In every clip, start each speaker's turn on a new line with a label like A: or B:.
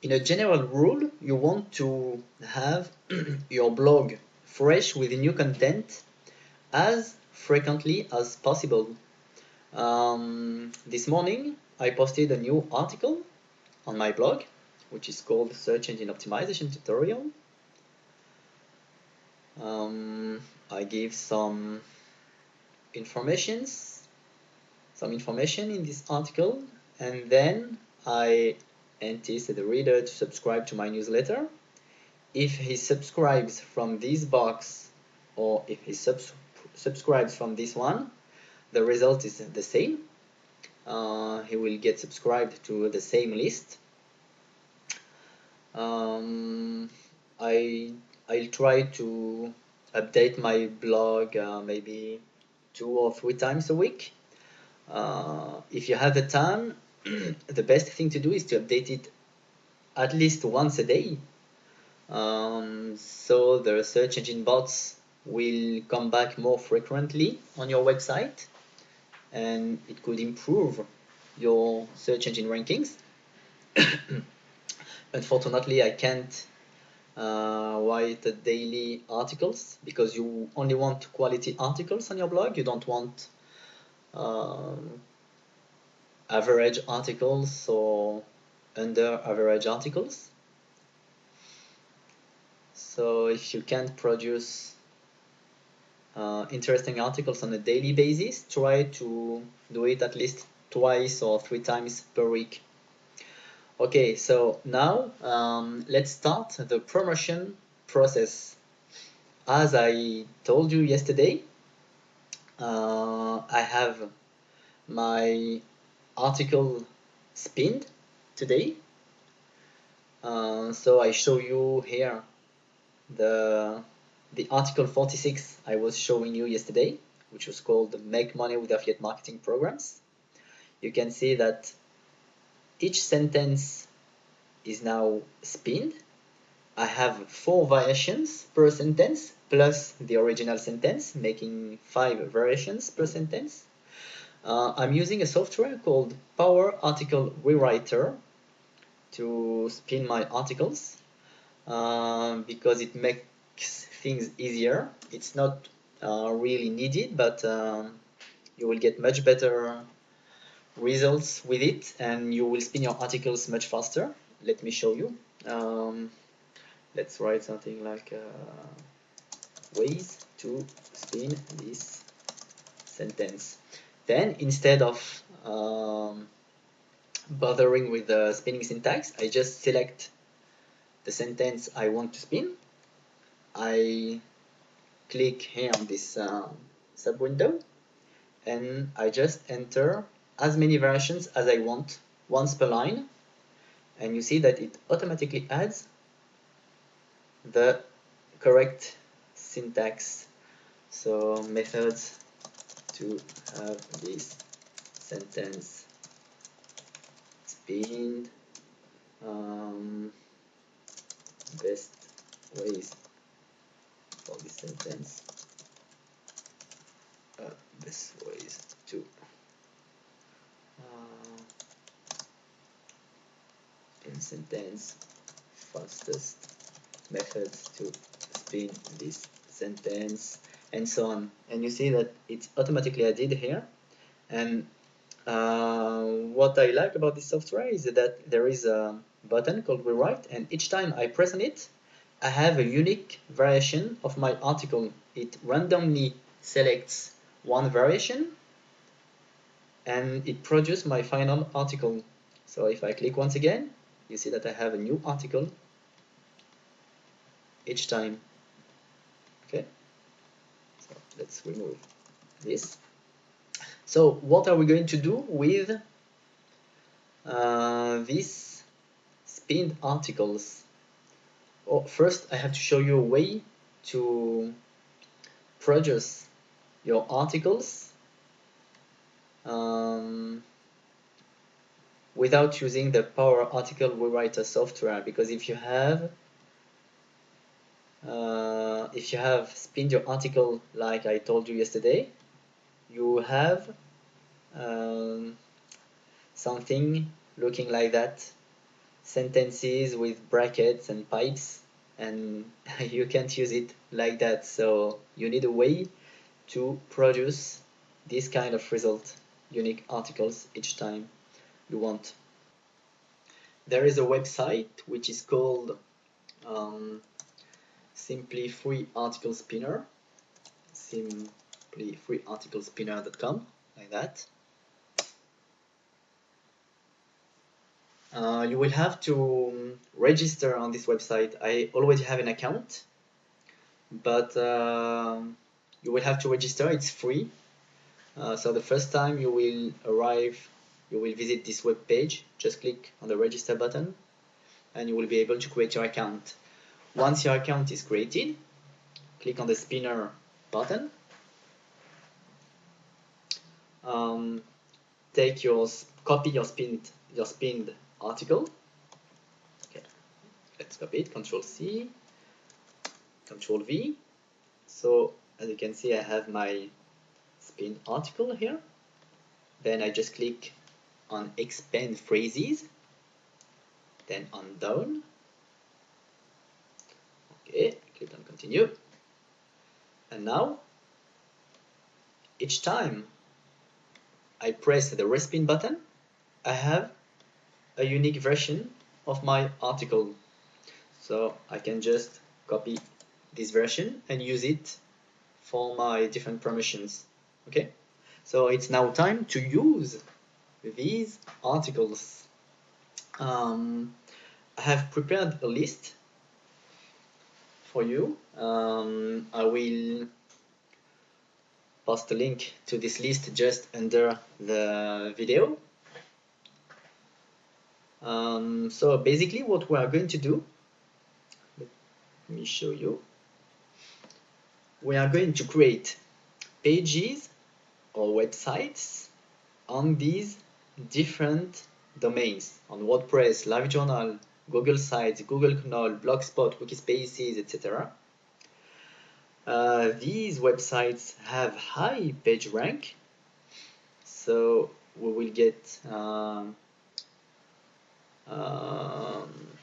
A: In a general rule, you want to have your blog fresh with new content as frequently as possible. This morning, I posted a new article on my blog, which is called Search Engine Optimization Tutorial. I give some information in this article, and then I insist the reader to subscribe to my newsletter. If he subscribes from this box, or if he subscribes from this one, the result is the same. He will get subscribed to the same list. I'll try to update my blog maybe 2 or 3 times a week. If you have the time, the best thing to do is to update it at least once a day. So the search engine bots will come back more frequently on your website, and it could improve your search engine rankings. Unfortunately, I can't write daily articles because you only want quality articles on your blog. You don't want average articles or under average articles. So if you can't produce interesting articles on a daily basis, try to do it at least 2 or 3 times per week. Okay, so now let's start the promotion process. As I told you yesterday, I have my article spinned today. So I show you here the article 46 I was showing you yesterday, which was called Make Money with Affiliate Marketing Programs. You can see that each sentence is now spinned. I have 4 variations per sentence plus the original sentence, making 5 variations per sentence. I'm using a software called Power Article Rewriter to spin my articles because it makes things easier. It's not really needed, but you will get much better results with it, and you will spin your articles much faster. Let me show you. Let's write something like ways to spin this sentence. Then instead of bothering with the spinning syntax, I just select the sentence I want to spin. I click here on this sub window, and I just enter as many variations as I want, once per line, and you see that it automatically adds the correct syntax. So methods to have this sentence spinned, best ways for this sentence, best ways to spin sentence, fastest methods to spin this sentence, and so on. And you see that it's automatically added here. And what I like about this software is that there is a button called Rewrite, and each time I press on it, I have a unique variation of my article. It randomly selects one variation, and it produces my final article. So if I click once again, you see that I have a new article each time. Okay, so let's remove this. So what are we going to do with these spinned articles? Oh, first, I have to show you a way to produce your articles without using the Power Article Rewriter software, because if you have spinned your article like I told you yesterday, you have something looking like that. sentences with brackets and pipes, and you can't use it like that. So you need a way to produce this kind of result, unique articles each time you want. There is a website which is called Simply Free Article Spinner, simplyfreearticlespinner.com, like that. You will have to register on this website. I already have an account, but you will have to register. It's free. So the first time you will arrive, you will visit this web page. Just click on the register button, and you will be able to create your account. Once your account is created, click on the spinner button. Copy your spinned article. Okay, let's copy it. Control C, Control V. So as you can see, I have my spin article here. Then I just click on expand phrases, then on down. Okay, click on continue. And now, each time I press the respin button, I have a unique version of my article. So I can just copy this version and use it for my different promotions. Okay, so it's now time to use these articles. I have prepared a list for you. I will post a link to this list just under the video. So basically what we are going to do, let me show you. We are going to create pages or websites on these different domains, on WordPress, LiveJournal, Google Sites, Google Knoll, Blogspot, Wikispaces, etc. These websites have high page rank, so we will get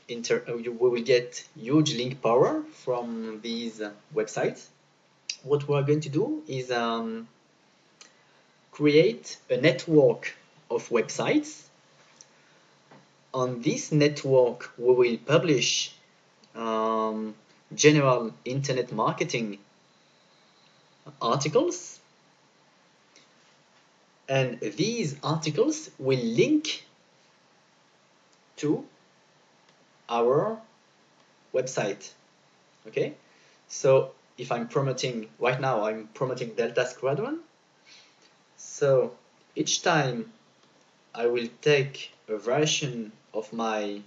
A: we will get huge link power from these websites. What we are going to do is create a network of websites. On this network, we will publish general internet marketing articles, and these articles will link to our website. Okay, so if I'm promoting right now, I'm promoting Delta Squadron. So each time I will take a version of my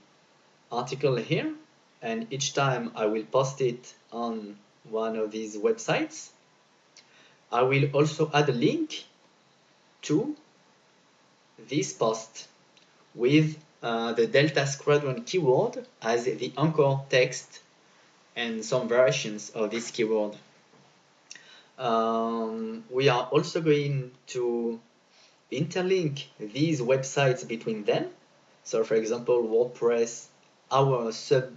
A: article here, and each time I will post it on one of these websites, I will also add a link to this post with the Delta Squadron keyword as the anchor text and some variations of this keyword. We are also going to interlink these websites between them. So for example, WordPress, our sub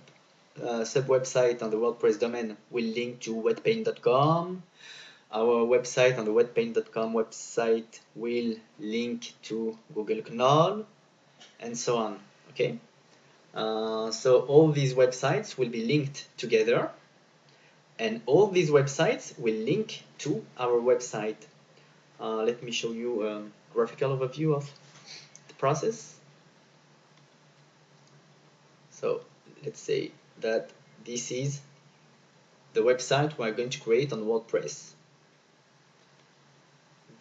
A: website on the WordPress domain will link to wetpaint.com. Our website on the wetpaint.com website will link to Google Knoll, and so on. Okay, so all these websites will be linked together, and all these websites will link to our website. Let me show you a graphical overview of the process. So let's say that this is the website we are going to create on WordPress.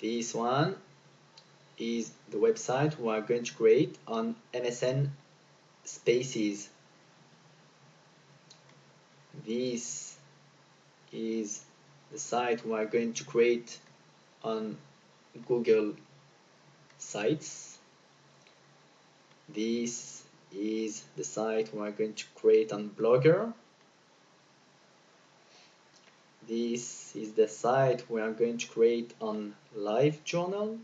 A: This one is the website we are going to create on MSN Spaces. This is the site we are going to create on Google Sites. This is the site we are going to create on Blogger. This is the site we are going to create on LiveJournal,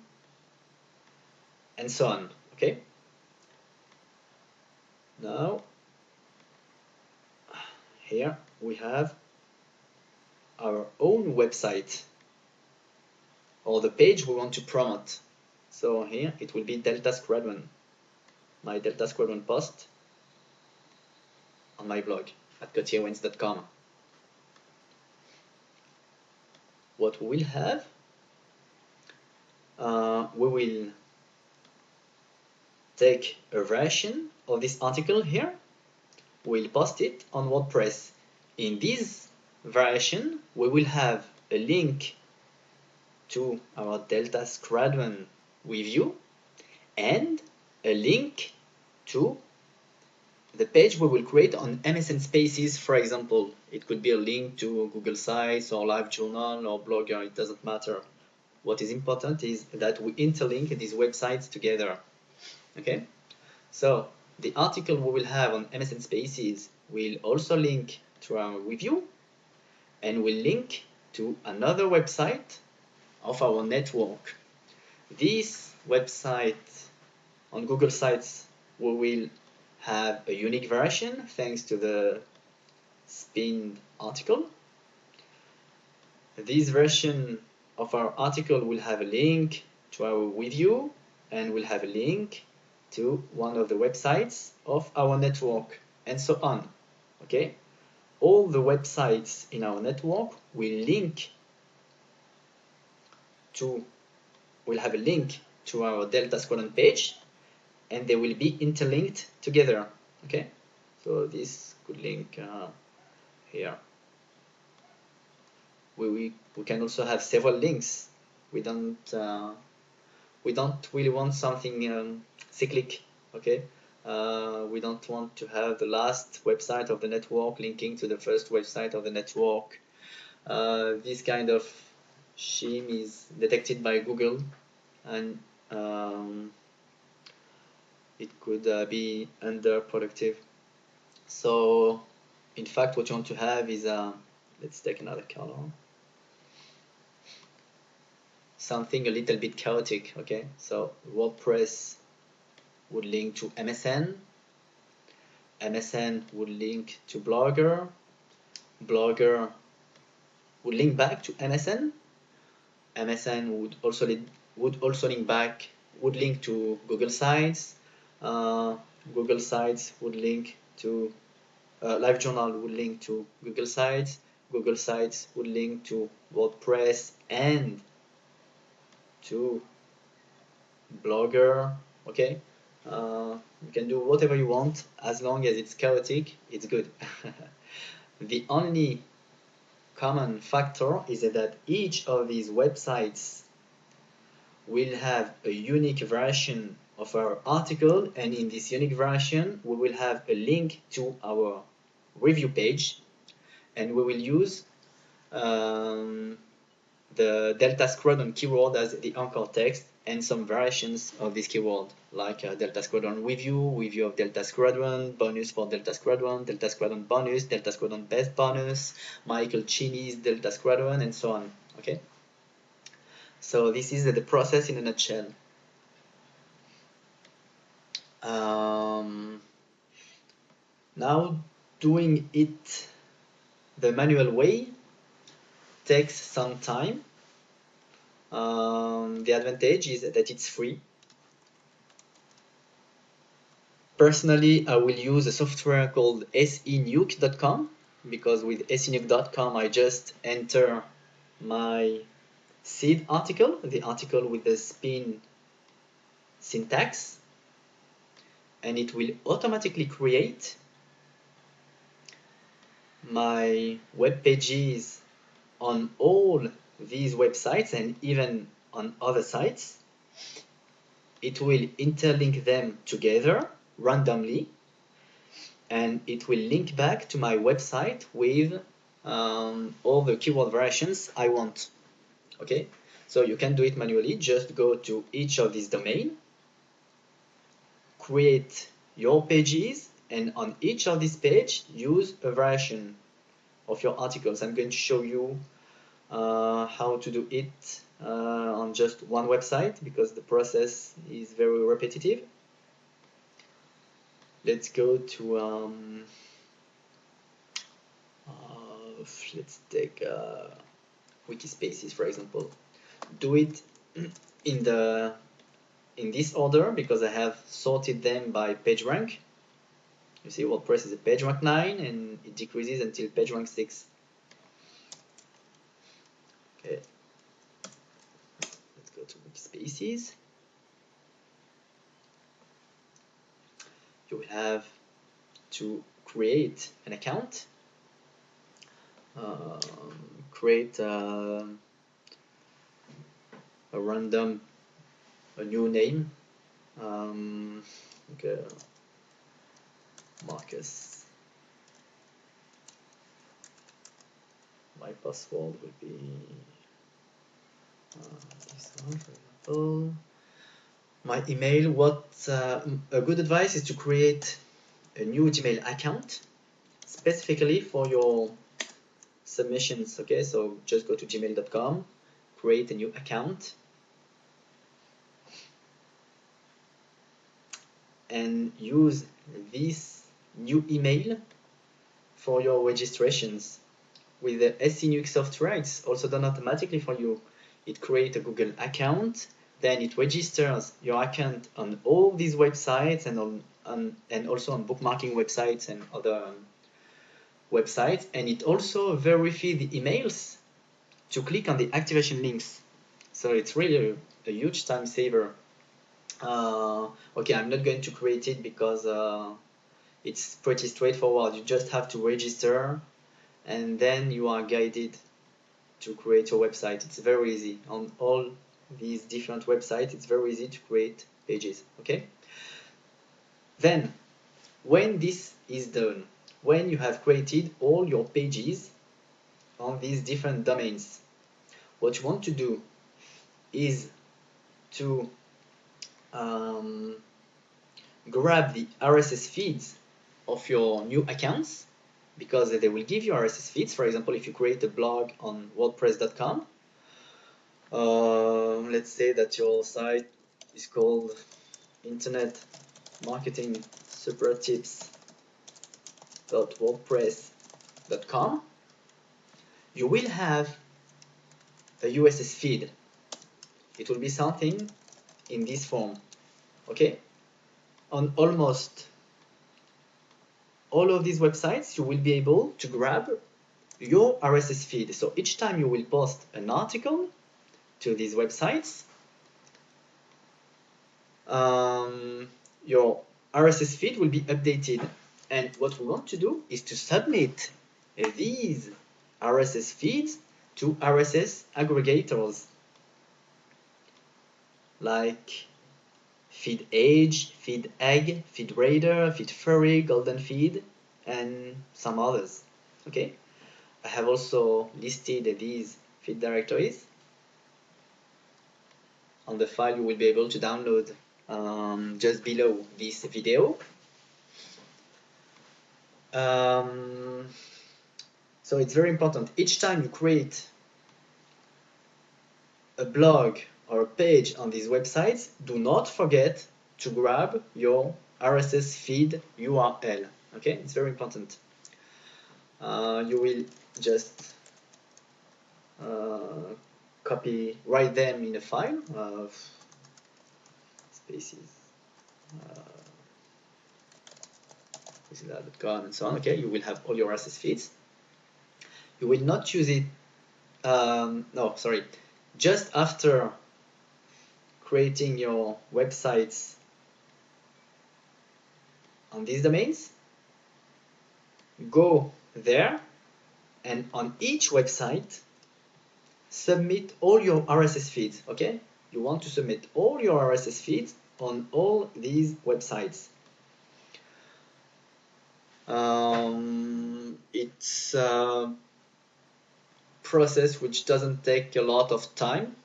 A: and so on. Okay. Now here we have our own website or the page we want to promote. So here it will be Delta Squadron, my Delta Squadron post on my blog at CotierWens.com. What we will have, we will take a version of this article here, we'll post it on WordPress. In this version, we will have a link to our Delta Squadron review and a link to the page we will create on MSN Spaces, for example. It could be a link to Google Sites or LiveJournal or Blogger, it doesn't matter. What is important is that we interlink these websites together. Okay, so the article we will have on MSN Spaces will also link to our review and will link to another website of our network. This website on Google Sites, we will have a unique version thanks to the pinned article. This version of our article will have a link to our review and will have a link to one of the websites of our network, and so on. Okay, all the websites in our network will have a link to our Delta Squadron page, and they will be interlinked together. Okay, so this could link here. We can also have several links. We don't really want something cyclic. Okay, we don't want to have the last website of the network linking to the first website of the network. This kind of scheme is detected by Google, and it could be underproductive. So in fact, what you want to have is let's take another color, something a little bit chaotic. Okay, so WordPress would link to MSN, MSN would link to Blogger, Blogger would link back to MSN, MSN would also link to Google Sites, Google Sites would link to LiveJournal would link to Google Sites, Google Sites would link to WordPress and to Blogger. Okay, you can do whatever you want as long as it's chaotic, it's good. The only common factor is that each of these websites will have a unique version of our article, and in this unique version we will have a link to our review page, and we will use the Delta Squadron keyword as the anchor text and some variations of this keyword, like Delta Squadron review of Delta Squadron, bonus for Delta Squadron bonus, Delta Squadron best bonus, Michael Cini's Delta Squadron, and so on. Okay, so this is the process in a nutshell. Now, doing it the manual way takes some time. The advantage is that it's free. Personally, I will use a software called senuke.com, because with senuke.com I just enter my seed article, the article with the spin syntax, and it will automatically create my web pages on all these websites and even on other sites. It will interlink them together randomly, and it will link back to my website with all the keyword variations I want. Okay, so you can do it manually. Just go to each of these domains, create your pages, and on each of these pages use a variation of your articles. I'm going to show you how to do it on just one website because the process is very repetitive. Let's go to let's take Wikispaces for example. Do it in this order because I have sorted them by PageRank. You see WordPress is a PageRank 9 and it decreases until PageRank 6. Okay, let's go to Wikispaces. You will have to create an account, create a new name, okay, Marcus. My password will be this one, for example. My email. What a good advice is to create a new Gmail account specifically for your submissions. Okay, so just go to gmail.com, create a new account, and use this new email for your registrations. With the SCNUX software, it's also done automatically for you. It creates a Google account, then it registers your account on all these websites and also on bookmarking websites and other websites, and it also verifies the emails to click on the activation links. So it's really a huge time saver. Okay, I'm not going to create it because it's pretty straightforward. You just have to register and then you are guided to create your website. It's very easy. On all these different websites, it's very easy to create pages. Okay? Then, when this is done, when you have created all your pages on these different domains, what you want to do is to grab the RSS feeds of your new accounts, because they will give you RSS feeds. For example, if you create a blog on WordPress.com, let's say that your site is called Internet Marketing Super Tips.wordpress.com, you will have a USS feed. It will be something in this form. Okay? On almost all of these websites, you will be able to grab your RSS feed. So each time you will post an article to these websites, your RSS feed will be updated. And what we want to do is to submit these RSS feeds to RSS aggregators like FeedAge, FeedEgg, FeedRaider, FeedFurry, Golden Feed, and some others. Okay, I have also listed these feed directories on the file you will be able to download just below this video. So it's very important. Each time you create a blog or a page on these websites, do not forget to grab your RSS feed URL. Okay, it's very important. You will just write them in a file of spaces, and so on. Okay, you will have all your RSS feeds. You will not use it. No, sorry. Just after creating your websites on these domains, go there and on each website submit all your RSS feeds. Okay, you want to submit all your RSS feeds on all these websites. It's a process which doesn't take a lot of time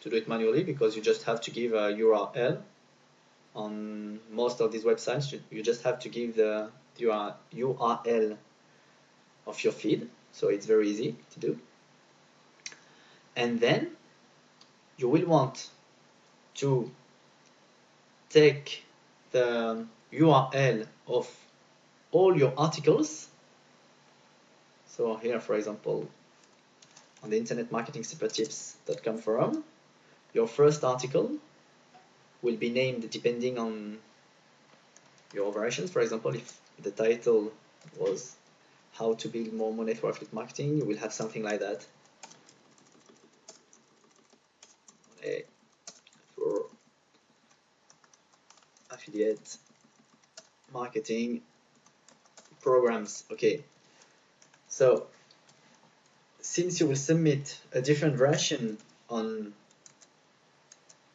A: to do it manually, because you just have to give a URL. On most of these websites, you just have to give the URL of your feed, so it's very easy to do. And then you will want to take the URL of all your articles. So here, for example, on the Internet Marketing Supertips.com forum, your first article will be named depending on your operations. For example, if the title was how to build more money for affiliate marketing, you will have something like that. Money for affiliate marketing programs. Okay, so since you will submit a different version on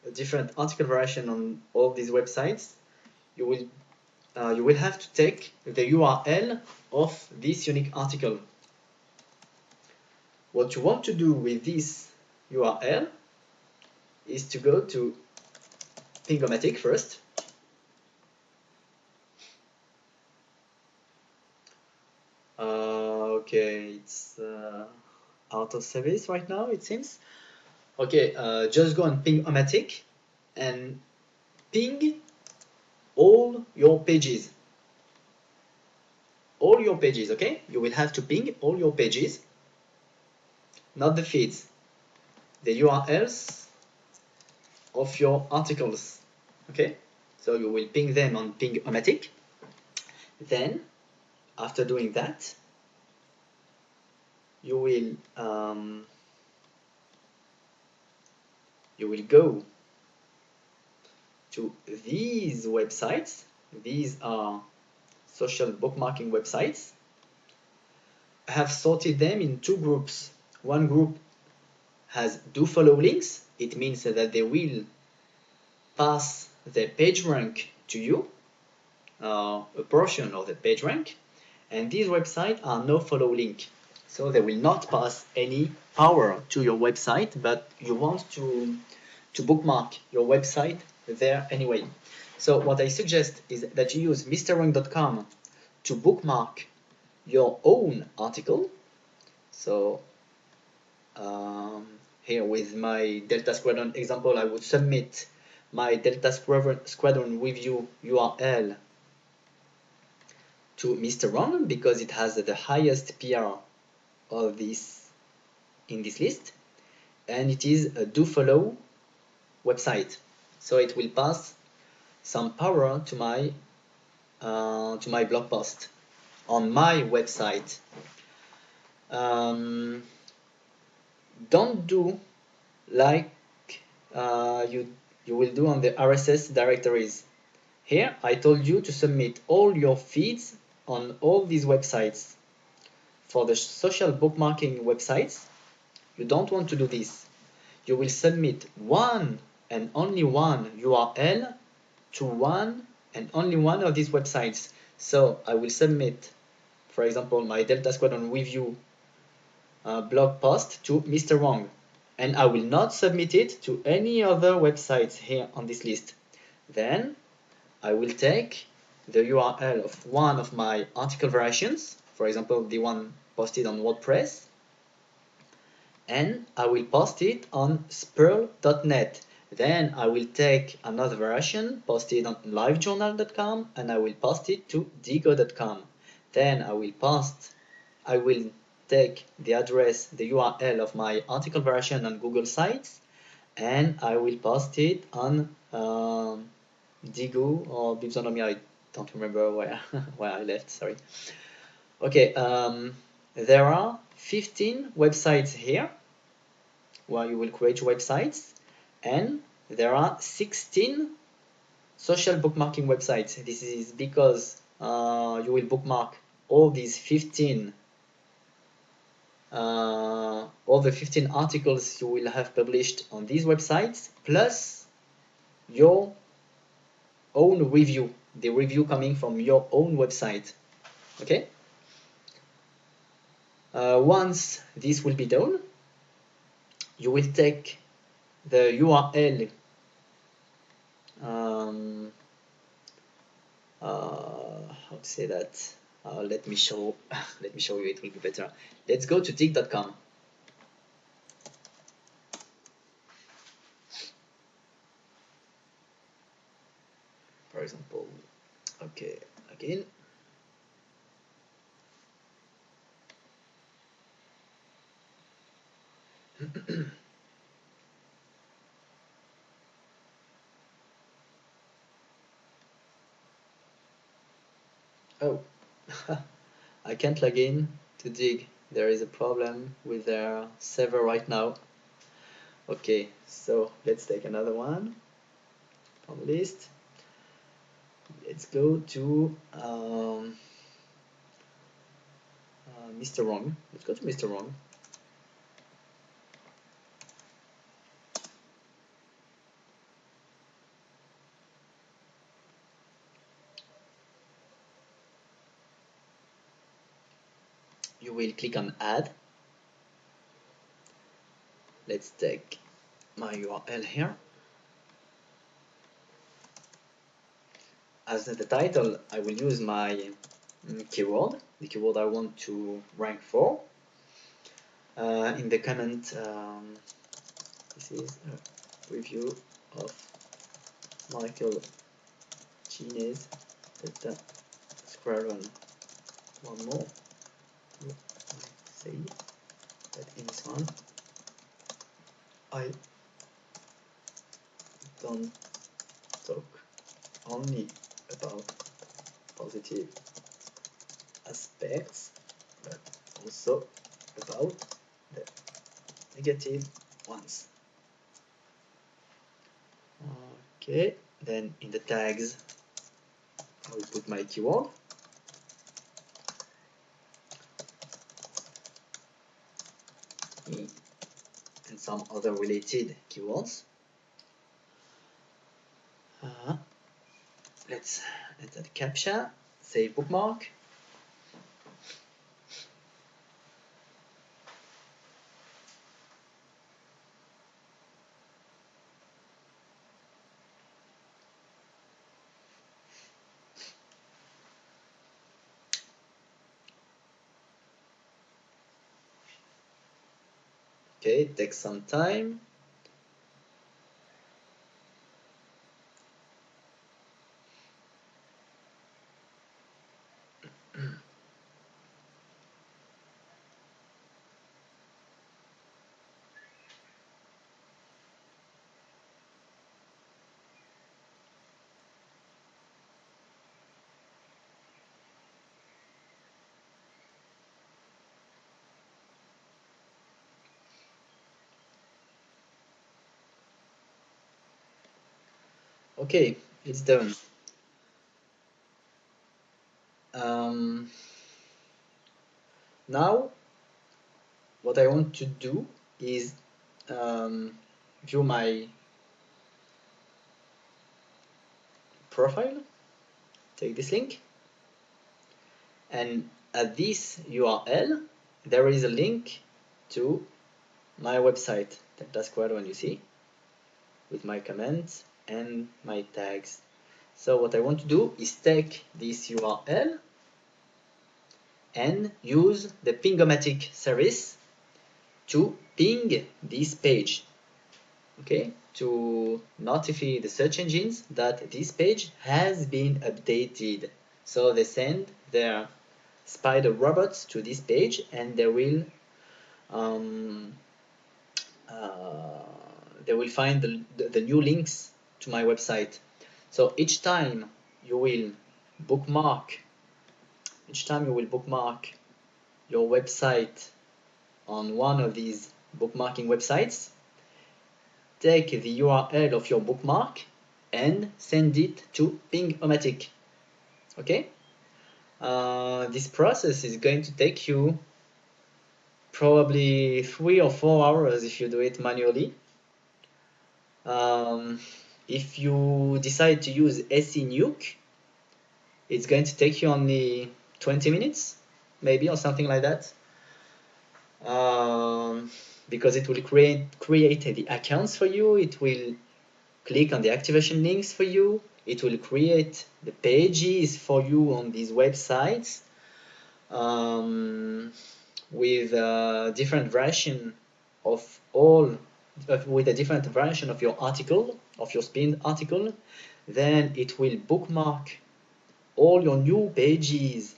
A: a different article version on all these websites, you will have to take the URL of this unique article. What you want to do with this URL is to go to Pingomatic first. Okay, it's out of service right now, it seems. Okay, just go on Pingomatic and ping all your pages. All your pages, okay? You will have to ping all your pages, not the feeds, the URLs of your articles, okay? So you will ping them on Pingomatic. Then, after doing that, you will go to these websites. These are social bookmarking websites. I have sorted them in two groups. One group has do follow links. It means that they will pass the page rank to you, a portion of the page rank, and these websites are no follow link. So they will not pass any power to your website, but you want to bookmark your website there anyway. So what I suggest is that you use MrWrong.com to bookmark your own article. So here with my Delta Squadron example, I would submit my Delta Squadron review URL to Mr. Wrong because it has the highest PR of this in this list, and it is a do follow website, so it will pass some power to my blog post on my website. Don't do like you will do on the RSS directories. Here I told you to submit all your feeds on all these websites. For the social bookmarking websites, you don't want to do this. You will submit one and only one URL to one and only one of these websites. So I will submit, for example, my Delta Squadron review blog post to Mr. Wrong, and I will not submit it to any other websites here on this list. Then I will take the URL of one of my article variations, for example, the one posted on WordPress, and I will post it on Sperl.net. Then I will take another version posted on livejournal.com and I will post it to diigo.com. Then I will take the address, the URL of my article version on Google Sites, and I will post it on Diigo or Bibsonomy. I don't remember where where I left. Sorry. Okay. There are 15 websites here where you will create websites, and there are 16 social bookmarking websites. This is because you will bookmark all these 15 all the 15 articles you will have published on these websites, plus your own review, the review coming from your own website. Okay. Once this will be done, you will take the URL how to say that? Let me show you, it will be better. Let's go to Digg.com. For example, okay, again. Oh, I can't log in to Dig. There is a problem with their server right now. Okay, so let's take another one from the list. Let's go to Mr. Wrong. Let's go to Mr. Wrong. You will click on Add. Let's take my URL here. As the title, I will use my keyword, the keyword I want to rank for. In the comment, this is a review of Michael Chinese data square run. One more. I say that in this one, I don't talk only about positive aspects, but also about the negative ones. Okay, then in the tags, I will put my keyword. And some other related keywords. Let's enter the captcha, save bookmark. Okay, it takes some time. Okay, it's done. Now, what I want to do is view my profile, take this link, and at this URL, there is a link to my website, DataSquared1, you see, with my comments and my tags. So what I want to do is take this URL and use the Ping-O-Matic service to ping this page, okay, to notify the search engines that this page has been updated. So they send their spider robots to this page, and they will find the new links to my website. So each time you will bookmark your website on one of these bookmarking websites, take the URL of your bookmark and send it to Ping-O-Matic. Okay? This process is going to take you probably 3 or 4 hours if you do it manually. If you decide to use SE Nuke, it's going to take you only 20 minutes, maybe, or something like that. Because it will create the accounts for you, it will click on the activation links for you, it will create the pages for you on these websites with a different version of your article, of your spin article. Then it will bookmark all your new pages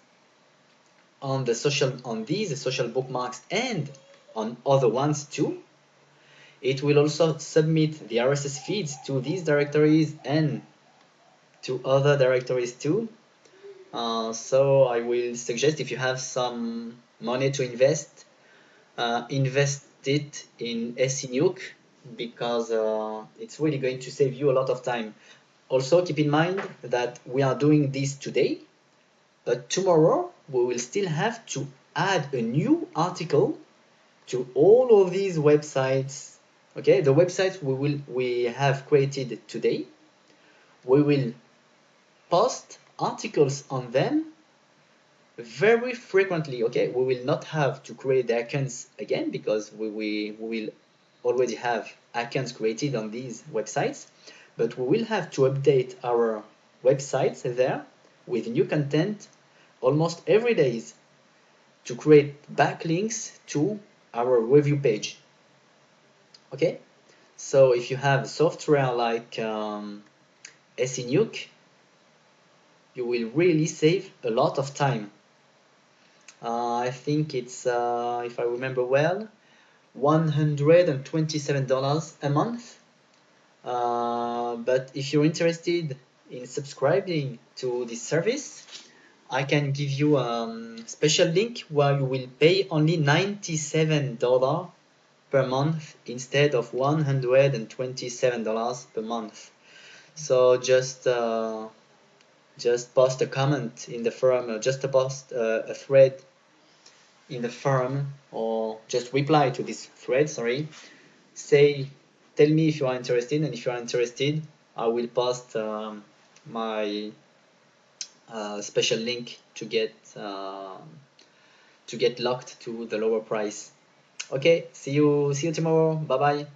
A: on these social bookmarks and on other ones too. It will also submit the RSS feeds to these directories and to other directories too. So I will suggest, if you have some money to invest, invest it in SENuke, because it's really going to save you a lot of time. Also keep in mind that we are doing this today, but tomorrow we will still have to add a new article to all of these websites. Okay, the websites we have created today, we will post articles on them very frequently. Okay, we will not have to create the accounts again, because we will already have accounts created on these websites, but we will have to update our websites there with new content almost every day to create backlinks to our review page. Okay, so if you have software like SENuke, you will really save a lot of time. I think it's, if I remember well, $127 a month. But if you're interested in subscribing to this service, I can give you a special link where you will pay only $97 per month instead of $127 per month. So just post a comment in the forum, or just post a thread in the forum, or just reply to this thread, sorry. Tell me if you are interested, and if you are interested, I will post my special link to get locked to the lower price. Okay, see you tomorrow. Bye bye.